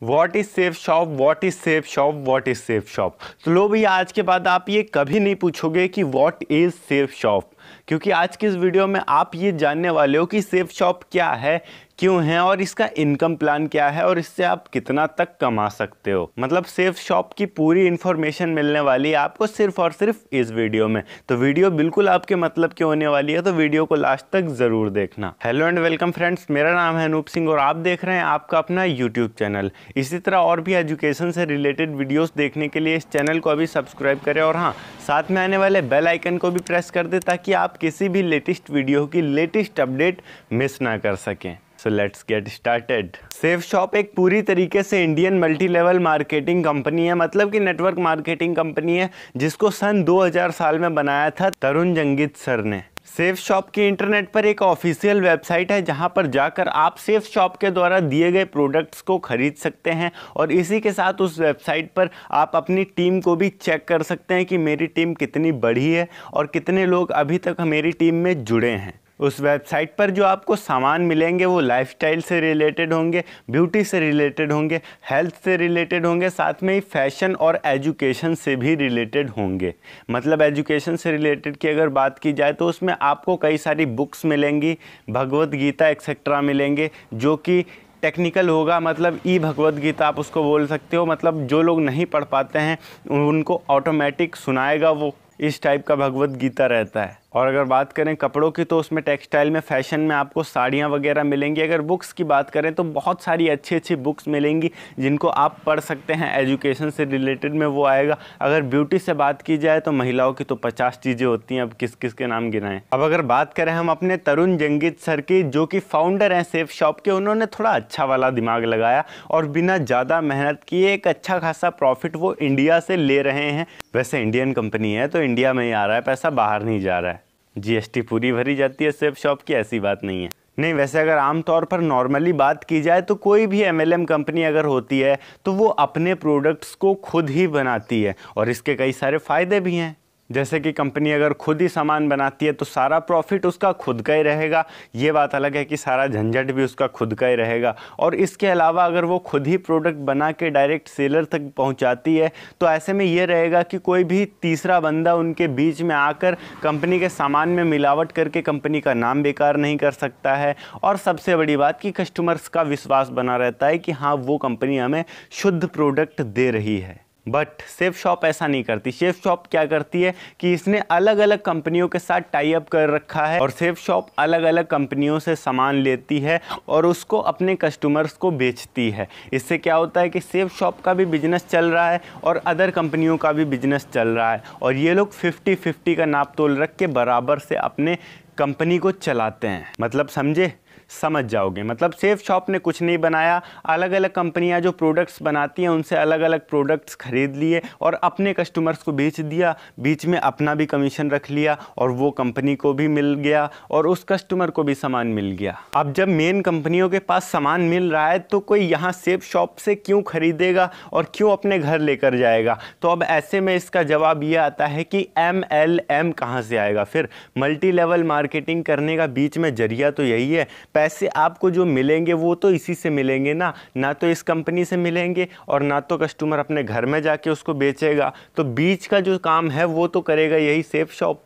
What is safe shop, what is safe shop, what is safe shop. तो लो भैया, आज के बाद आप ये कभी नहीं पूछोगे कि व्हाट इज सेफ शॉप, क्योंकि आज की इस वीडियो में आप ये जानने वाले हो कि सेफ शॉप क्या है, क्यों है और इसका इनकम प्लान क्या है और इससे आप कितना तक कमा सकते हो। मतलब सेफ शॉप की पूरी इन्फॉर्मेशन मिलने वाली है आपको सिर्फ और सिर्फ इस वीडियो में। तो वीडियो बिल्कुल आपके मतलब की होने वाली है, तो वीडियो को लास्ट तक जरूर देखना। हेलो एंड वेलकम फ्रेंड्स, मेरा नाम है अनूप सिंह और आप देख रहे हैं आपका अपना यूट्यूब चैनल। इसी तरह और भी एजुकेशन से रिलेटेड वीडियोस देखने के लिए इस चैनल को अभी सब्सक्राइब करें और हाँ, साथ में आने वाले बेल आइकन को भी प्रेस कर दें ताकि आप किसी भी लेटेस्ट वीडियो की लेटेस्ट अपडेट मिस ना कर सकें। So let's get started। Safe shop एक पूरी तरीके से Indian multi level marketing company है, मतलब कि नेटवर्क मार्केटिंग कंपनी है, जिसको सन 2000 साल में बनाया था तरुण जंगित सर ने। सेफ शॉप की इंटरनेट पर एक ऑफिशियल वेबसाइट है जहां पर जाकर आप सेफ शॉप के द्वारा दिए गए प्रोडक्ट्स को खरीद सकते हैं और इसी के साथ उस वेबसाइट पर आप अपनी टीम को भी चेक कर सकते हैं कि मेरी टीम कितनी बड़ी है और कितने लोग अभी तक मेरी टीम में जुड़े हैं। उस वेबसाइट पर जो आपको सामान मिलेंगे वो लाइफस्टाइल से रिलेटेड होंगे, ब्यूटी से रिलेटेड होंगे, हेल्थ से रिलेटेड होंगे, साथ में ही फैशन और एजुकेशन से भी रिलेटेड होंगे। मतलब एजुकेशन से रिलेटेड की अगर बात की जाए तो उसमें आपको कई सारी बुक्स मिलेंगी, भगवत गीता एक्सेट्रा मिलेंगे, जो कि टेक्निकल होगा। मतलब ई भगवत गीता आप उसको बोल सकते हो। मतलब जो लोग नहीं पढ़ पाते हैं उनको ऑटोमेटिक सुनाएगा, वो इस टाइप का भगवत गीता रहता है। और अगर बात करें कपड़ों की तो उसमें टेक्सटाइल में फैशन में आपको साड़ियाँ वगैरह मिलेंगी। अगर बुक्स की बात करें तो बहुत सारी अच्छी अच्छी बुक्स मिलेंगी जिनको आप पढ़ सकते हैं, एजुकेशन से रिलेटेड में वो आएगा। अगर ब्यूटी से बात की जाए तो महिलाओं की तो 50 चीज़ें होती हैं, अब किस किस के नाम गिनाएं। अब अगर बात करें हम अपने तरुण जंगित सर की, जो कि फाउंडर हैं सेफ शॉप के, उन्होंने थोड़ा अच्छा वाला दिमाग लगाया और बिना ज़्यादा मेहनत किए एक अच्छा खासा प्रॉफिट वो इंडिया से ले रहे हैं। वैसे इंडियन कंपनी है तो इंडिया में ही आ रहा है, पैसा बाहर नहीं जा रहा है। जीएसटी पूरी भरी जाती है सेफ शॉप की, ऐसी बात नहीं है। नहीं, वैसे अगर आमतौर पर नॉर्मली बात की जाए तो कोई भी एमएलएम कंपनी अगर होती है तो वो अपने प्रोडक्ट्स को खुद ही बनाती है और इसके कई सारे फ़ायदे भी हैं। जैसे कि कंपनी अगर खुद ही सामान बनाती है तो सारा प्रॉफिट उसका खुद का ही रहेगा। ये बात अलग है कि सारा झंझट भी उसका खुद का ही रहेगा। और इसके अलावा अगर वो खुद ही प्रोडक्ट बना के डायरेक्ट सेलर तक पहुंचाती है तो ऐसे में ये रहेगा कि कोई भी तीसरा बंदा उनके बीच में आकर कंपनी के सामान में मिलावट करके कंपनी का नाम बेकार नहीं कर सकता है। और सबसे बड़ी बात कि कस्टमर्स का विश्वास बना रहता है कि हाँ, वो कंपनी हमें शुद्ध प्रोडक्ट दे रही है। बट सेफ शॉप ऐसा नहीं करती। सेफ शॉप क्या करती है कि इसने अलग अलग कंपनियों के साथ टाई अप कर रखा है और सेफ शॉप अलग अलग कंपनियों से सामान लेती है और उसको अपने कस्टमर्स को बेचती है। इससे क्या होता है कि सेफ शॉप का भी बिजनेस चल रहा है और अदर कंपनियों का भी बिजनेस चल रहा है और ये लोग 50-50 का नाप तोल रख के बराबर से अपने कंपनी को चलाते हैं। मतलब समझे, समझ जाओगे। मतलब सेफ शॉप ने कुछ नहीं बनाया, अलग अलग कंपनियां जो प्रोडक्ट्स बनाती हैं उनसे अलग अलग प्रोडक्ट्स खरीद लिए और अपने कस्टमर्स को बेच दिया, बीच में अपना भी कमीशन रख लिया और वो कंपनी को भी मिल गया और उस कस्टमर को भी सामान मिल गया। अब जब मेन कंपनियों के पास सामान मिल रहा है तो कोई यहाँ सेफ शॉप से क्यों खरीदेगा और क्यों अपने घर लेकर जाएगा। तो अब ऐसे में इसका जवाब ये आता है कि MLM कहाँ से आएगा। फिर मल्टी लेवल मार्केटिंग करने का बीच में जरिया तो यही है। पैसे आपको जो मिलेंगे वो तो इसी से मिलेंगे ना तो इस कंपनी से मिलेंगे और ना तो कस्टमर अपने घर में जाके उसको बेचेगा। तो बीच का जो काम है वो तो करेगा यही सेफ शॉप।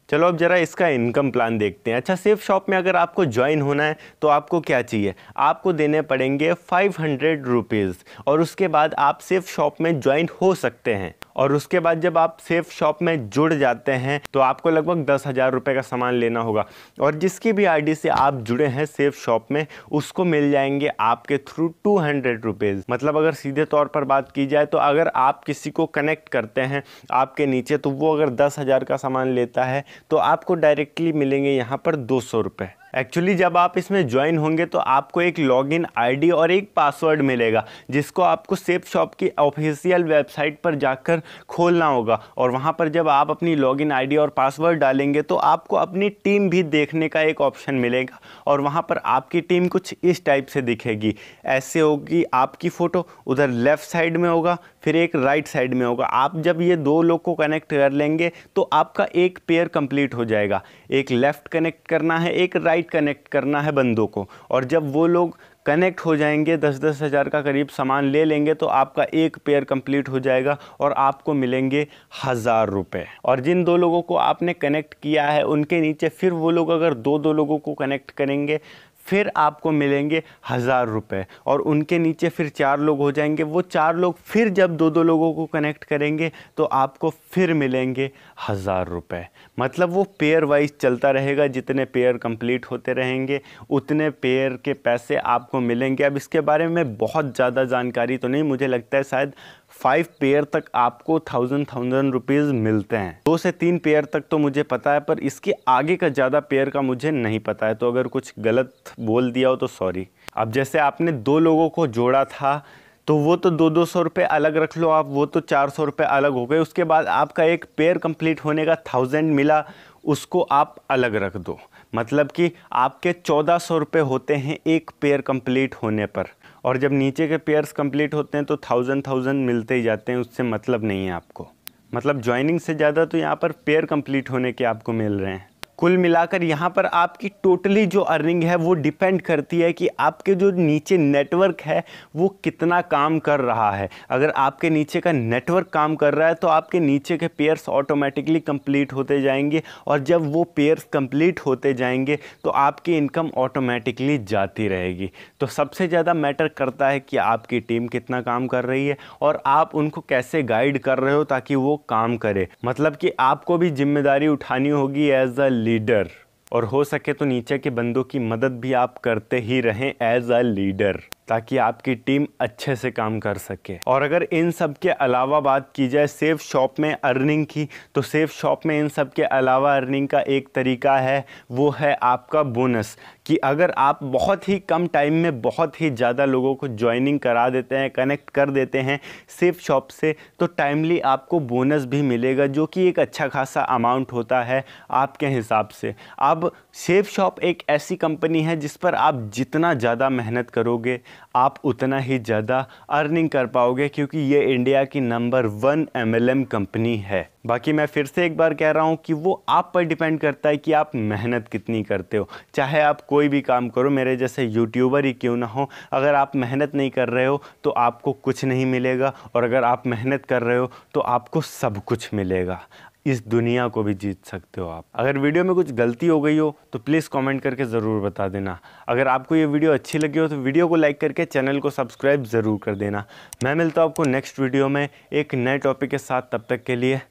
चलो अब जरा इसका इनकम प्लान देखते हैं। अच्छा, सेफ शॉप में अगर आपको ज्वाइन होना है तो आपको क्या चाहिए, आपको देने पड़ेंगे 500 रुपीज़ और उसके बाद आप सेफ शॉप में ज्वाइन हो सकते हैं। और उसके बाद जब आप सेफ शॉप में जुड़ जाते हैं तो आपको लगभग 10,000 रुपये का सामान लेना होगा और जिसकी भी आईडी से आप जुड़े हैं सेफ शॉप में उसको मिल जाएंगे आपके थ्रू 200 रुपीज़। मतलब अगर सीधे तौर पर बात की जाए तो अगर आप किसी को कनेक्ट करते हैं आपके नीचे तो वो अगर 10,000 का सामान लेता है तो आपको डायरेक्टली मिलेंगे यहाँ पर 200 रुपये। एक्चुअली जब आप इसमें ज्वाइन होंगे तो आपको एक लॉगिन आईडी और एक पासवर्ड मिलेगा जिसको आपको सेफ शॉप की ऑफिशियल वेबसाइट पर जाकर खोलना होगा और वहां पर जब आप अपनी लॉगिन आईडी और पासवर्ड डालेंगे तो आपको अपनी टीम भी देखने का एक ऑप्शन मिलेगा और वहां पर आपकी टीम कुछ इस टाइप से दिखेगी। ऐसे होगी आपकी फ़ोटो, उधर लेफ़्ट साइड में होगा, फिर एक राइट साइड में होगा। आप जब ये दो लोग को कनेक्ट कर लेंगे तो आपका एक पेयर कंप्लीट हो जाएगा। एक लेफ़्ट कनेक्ट करना है, एक राइट कनेक्ट करना है बंदों को और जब वो लोग कनेक्ट हो जाएंगे, 10-10 हज़ार का करीब सामान ले लेंगे तो आपका एक पेयर कंप्लीट हो जाएगा और आपको मिलेंगे 1000 रुपये। और जिन 2 लोगों को आपने कनेक्ट किया है उनके नीचे फिर वो लोग अगर 2-2 लोगों को कनेक्ट करेंगे फिर आपको मिलेंगे 1000 रुपये। और उनके नीचे फिर 4 लोग हो जाएंगे, वो 4 लोग फिर जब 2-2 लोगों को कनेक्ट करेंगे तो आपको फिर मिलेंगे 1000 रुपये। मतलब वो पेयर वाइज चलता रहेगा, जितने पेयर कंप्लीट होते रहेंगे उतने पेयर के पैसे आपको मिलेंगे। अब इसके बारे में बहुत ज़्यादा जानकारी तो नहीं, मुझे लगता है शायद 5 पेयर तक आपको 1000 रुपीज़ मिलते हैं। 2 से 3 पेयर तक तो मुझे पता है, पर इसके आगे का ज़्यादा पेयर का मुझे नहीं पता है, तो अगर कुछ गलत बोल दिया हो तो सॉरी। अब जैसे आपने 2 लोगों को जोड़ा था तो वो तो 200 रुपये अलग रख लो आप, वो तो 400 रुपये अलग हो गए। उसके बाद आपका एक पेयर कंप्लीट होने का 1000 मिला, उसको आप अलग रख दो। मतलब कि आपके 1400 रुपये होते हैं एक पेयर कंप्लीट होने पर। और जब नीचे के पेयर्स कंप्लीट होते हैं तो 1000 मिलते ही जाते हैं, उससे मतलब नहीं है आपको। मतलब ज्वाइनिंग से ज़्यादा तो यहाँ पर पेयर कंप्लीट होने के आपको मिल रहे हैं। कुल मिलाकर यहाँ पर आपकी टोटली जो अर्निंग है वो डिपेंड करती है कि आपके जो नीचे नेटवर्क है वो कितना काम कर रहा है। अगर आपके नीचे का नेटवर्क काम कर रहा है तो आपके नीचे के पेयर्स ऑटोमेटिकली कंप्लीट होते जाएंगे, और जब वो पेयर्स कंप्लीट होते जाएंगे तो आपकी इनकम ऑटोमेटिकली जाती रहेगी। तो सबसे ज़्यादा मैटर करता है कि आपकी टीम कितना काम कर रही है और आप उनको कैसे गाइड कर रहे हो ताकि वो काम करे। मतलब कि आपको भी जिम्मेदारी उठानी होगी एज अ लीडर, और हो सके तो नीचे के बंदों की मदद भी आप करते ही रहें एज अ लीडर, ताकि आपकी टीम अच्छे से काम कर सके। और अगर इन सब के अलावा बात की जाए सेफ शॉप में अर्निंग की, तो सेफ शॉप में इन सब के अलावा अर्निंग का एक तरीका है, वो है आपका बोनस। कि अगर आप बहुत ही कम टाइम में बहुत ही ज़्यादा लोगों को ज्वाइनिंग करा देते हैं, कनेक्ट कर देते हैं सेफ शॉप से, तो टाइमली आपको बोनस भी मिलेगा, जो कि एक अच्छा खासा अमाउंट होता है आपके हिसाब से। अब सेफ शॉप एक ऐसी कंपनी है जिस पर आप जितना ज़्यादा मेहनत करोगे आप उतना ही ज़्यादा अर्निंग कर पाओगे, क्योंकि ये इंडिया की नंबर 1 MLM कंपनी है। बाकी मैं फिर से एक बार कह रहा हूँ कि वो आप पर डिपेंड करता है कि आप मेहनत कितनी करते हो। चाहे आप कोई भी काम करो, मेरे जैसे यूट्यूबर ही क्यों ना हो, अगर आप मेहनत नहीं कर रहे हो तो आपको कुछ नहीं मिलेगा, और अगर आप मेहनत कर रहे हो तो आपको सब कुछ मिलेगा। इस दुनिया को भी जीत सकते हो आप। अगर वीडियो में कुछ गलती हो गई हो तो प्लीज़ कमेंट करके ज़रूर बता देना। अगर आपको ये वीडियो अच्छी लगी हो तो वीडियो को लाइक करके चैनल को सब्सक्राइब ज़रूर कर देना। मैं मिलता हूँ आपको नेक्स्ट वीडियो में एक नए टॉपिक के साथ। तब तक के लिए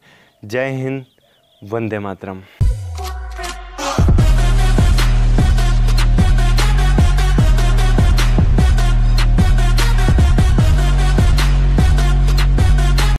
जय हिंद, वंदे मातरम।